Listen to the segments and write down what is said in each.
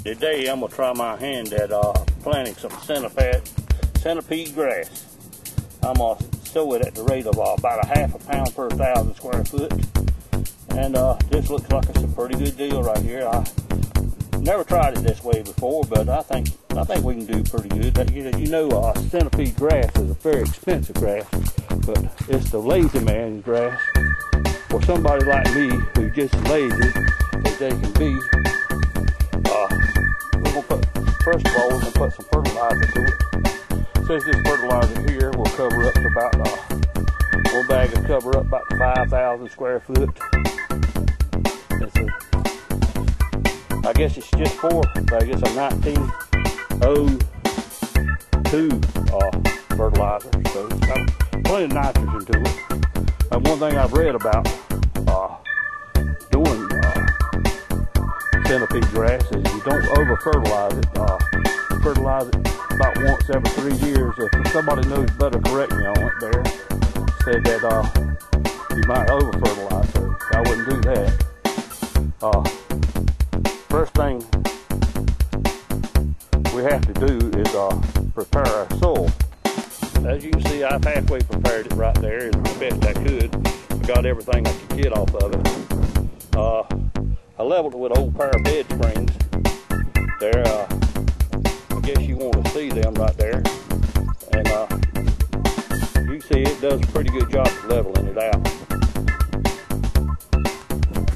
Today I'm gonna try my hand at planting some centipede grass. I'm gonna sow it at the rate of about 1/2 pound per 1,000 square foot. And this looks like it's a pretty good deal right here. I never tried it this way before, but I think we can do pretty good. Centipede grass is a very expensive grass, but it's the lazy man's grass for somebody like me who just lazy as they can be. First of all, we're going to put some fertilizer to it. Since this fertilizer here will cover up to about, one bag will cover up about 5,000 square foot. I guess it's just a 1902 fertilizer, so it's got plenty of nitrogen to it. And one thing I've read about doing centipede grass is you don't over fertilize it. Fertilize it about once every 3 years. If somebody knows better, correct me on it there. Said that you might over fertilize, so I wouldn't do that. First thing we have to do is prepare our soil. As you can see, I've halfway prepared it right there as best I could. I got everything I could get off of it. I leveled it with an old pair of bed springs. There, I guess you want to see them right there. And you see it does a pretty good job of leveling it out.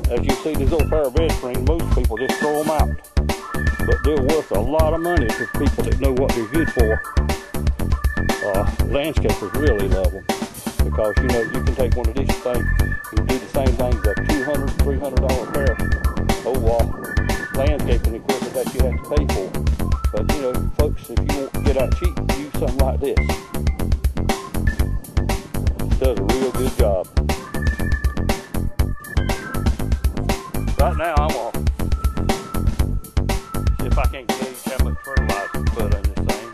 As you see, this old pair of bed springs, most people just throw them out. But they're worth a lot of money to people that know what they're good for. Landscapers really love them. Because, you can take one of these things and do the same things at $200, $300 pair. Landscaping equipment that you have to pay for. But folks, if you want to get out cheap, use something like this. It does a real good job. Right now I'm gonna see if I can't gauge how much fertilizer to put in this thing.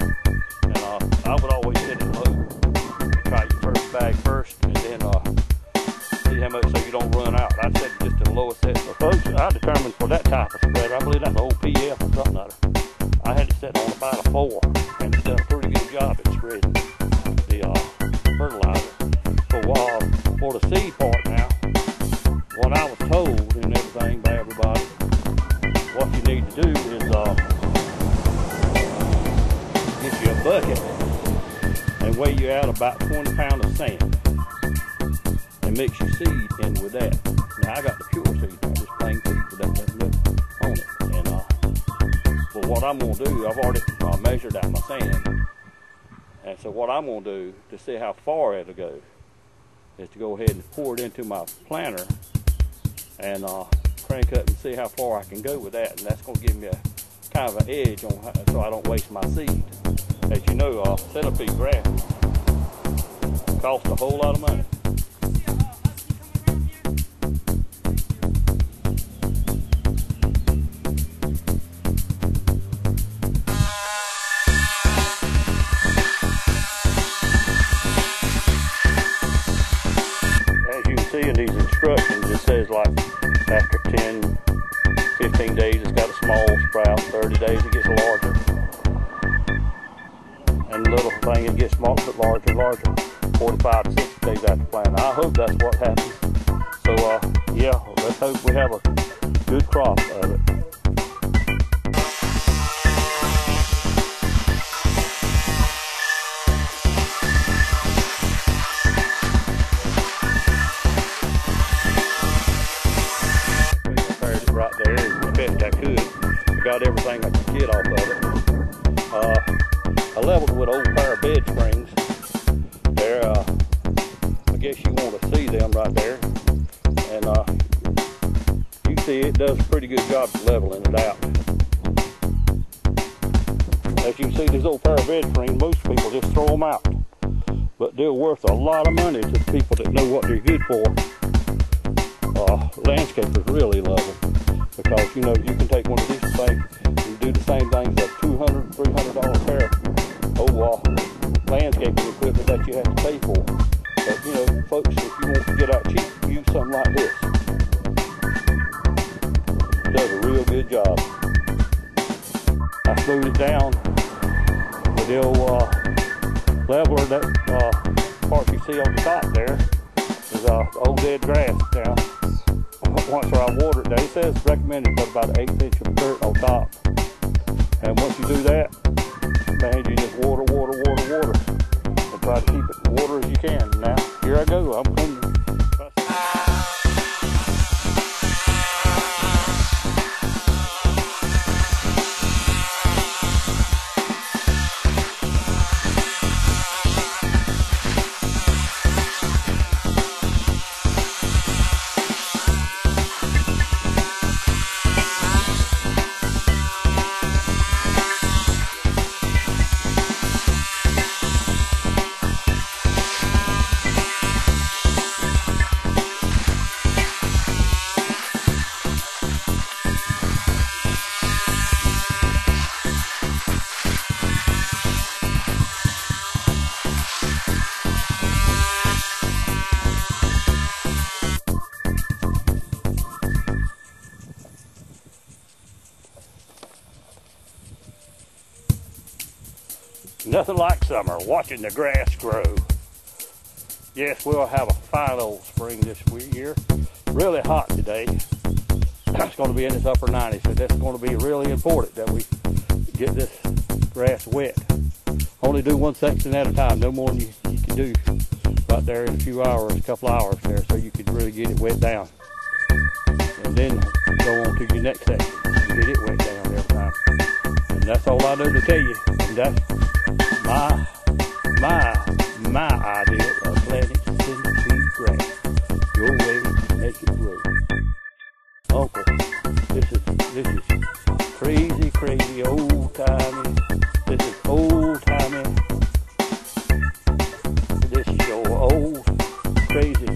And I would always set it low. Try your first bag first, and then see how much so you don't run out. I set it just to the lowest set. So folks, I determined for that type of spreader, I believe that's an old PF or something like that. I had it set on about a 4, and it's done a pretty good job at spreading the fertilizer. So for the seed part now, what I was told and everything by everybody, what you need to do is get you a bucket and weigh you out about 20 pounds of sand and mix your seed in with that. Now I got the pure seed, not this plain seed with that milk on it. And but what I'm going to do, I've already measured out my sand, and so what I'm going to do to see how far it'll go is to go ahead and pour it into my planter and crank up and see how far I can go with that, and that's going to give me a kind of an edge on so I don't waste my seed. As you know, centipede grass costs a whole lot of money. As you can see in these instructions, it says like after 10, 15 days it's got a small sprout, 30 days it gets larger, and the little thing it gets smaller but larger and larger, 45 to 60 days after planting. I hope that's what happens. So yeah, let's hope we have a good crop of it. Right there as best I could. I got everything I could get off of it. I leveled it with an old pair of bed springs. There, I guess you want to see them right there. And you see it does a pretty good job of leveling it out. As you can see, this old pair of bed springs, most people just throw them out. But they're worth a lot of money to people that know what they're good for. Landscapers really love them. Because you can take one of these things and do the same things at $200, $300 pair. Landscaping equipment that you have to pay for. But folks, if you want to get out cheap, use something like this. It does a real good job. smooth it down with the old leveler. That part you see on the top there is old dead grass now. Once I water it down, it says recommended put about an 1/8 inch of dirt on top. And once you do that, man, you just water, and try to keep it water as you can. Now, here I go, I'm cleaning. Nothing like summer, watching the grass grow. Yes, we'll have a fine old spring this year. Really hot today. It's going to be in its upper 90s, so that's going to be really important that we get this grass wet. Only do one section at a time, no more than you can do right there in a few hours, a couple hours there, so you can really get it wet down. And then go on to your next section and get it wet down every time. And that's all I know to tell you. And that's my idea of planting centipede grass. Your way to make it grow. Uncle, this is crazy old timey. This is old timey. This is your old crazy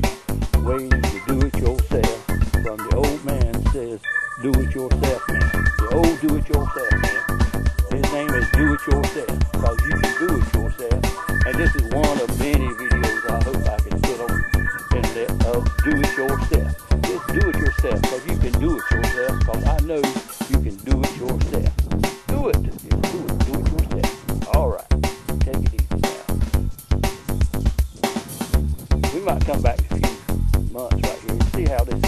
way to do it yourself. From the old man says, do it yourself man. The old do it yourself man. His name is Do It Yourself, because you can do it yourself. And this is one of many videos I hope I can put on the internet of Do It Yourself. Just do it yourself, because you can do it yourself, because I know you can do it yourself. Do it. Just do it. Do it yourself. All right. Take it easy now. We might come back in a few months right here and see how this